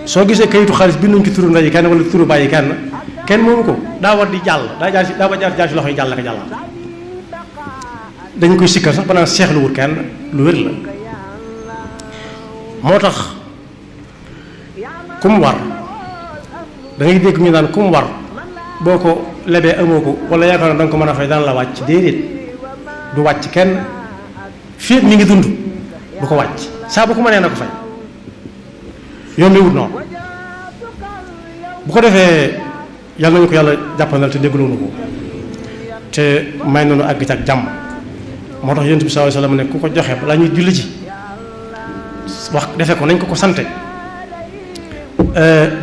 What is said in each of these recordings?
soo gisee kayitu xaalis binduñ ci turu ndey kenn wala turu bàyyi kenn moomu ko daa war di jàll daa war jaar ci loxo yi jàll ak jàll dañu koy sikkal sax ba naan seexlu wut kenn lu wér la moo tax kum war da ngay dégg ñu naan kum war boo ko lebee amoo ko wala yaakaar na da nga ko mën a fay daan la wàcc déedéet du wàcc kenn fii mi ngi dund du ko wàcc saa bu ko mënee na ko fay yombi wut noonu bu ko defee yàlla nañu ko yàlla jàppandal te dégluwunu ko te may nañu àgg ci ak jàmm moo tax yonent bi sallallahu alayhi wasallam ne ku ko joxe balaa ñuy julli ji wax defe ko nañ ko sante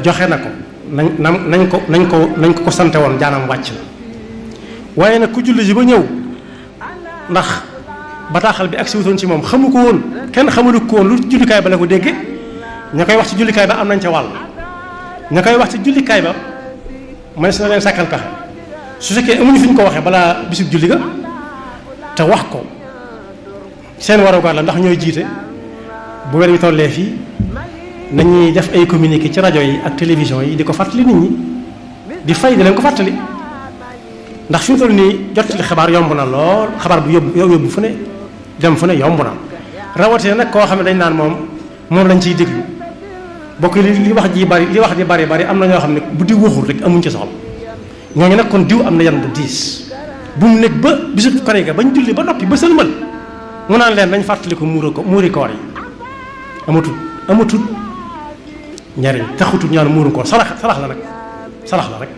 joxe na ko nañ ko sante woon jaanam wàcc na waaye nag ku julli ji ba ñëw ndax bataaxal bi agsi wutoon ci moom xamu ko woon kenn xamalu ko woon lu jullikaay ba la ko dégge ña koy wax ci jullikaay ba am nañ ca wàll ña koy wax ci jullikaay ba mënees na leen sàkkal pexe su fekkee amuñu fi ñu ko waxee balaa bisub julli ga te wax ko seen warugar la ndax ñooy jiite bu weer wi tollee fii nañuy def ay communiqué ci rajo yi ak télévision yi di ko fàttali nit ñi di fay di leen ko fàttali ndax fi mu toll nii jottali xabaar yomb na lool xabaar bu yóbbu fu ne dem fu ne yomb na rawatina nag koo xam ne dañ naan moom lañ ciy déglu bokk li wax ji bari am na ñoo xam ne bu diw waxul rek amuñ ci soxla ñooñu nag kon diw am na yan bu diis bu mu nekk ba bisu korite ga bañ julli ba noppi ba sëlmal mu naan leen nañ fàttali ko muuri koor yi amatul njariñ taxutul ñaan muuru koor sarax la nag sarax la rek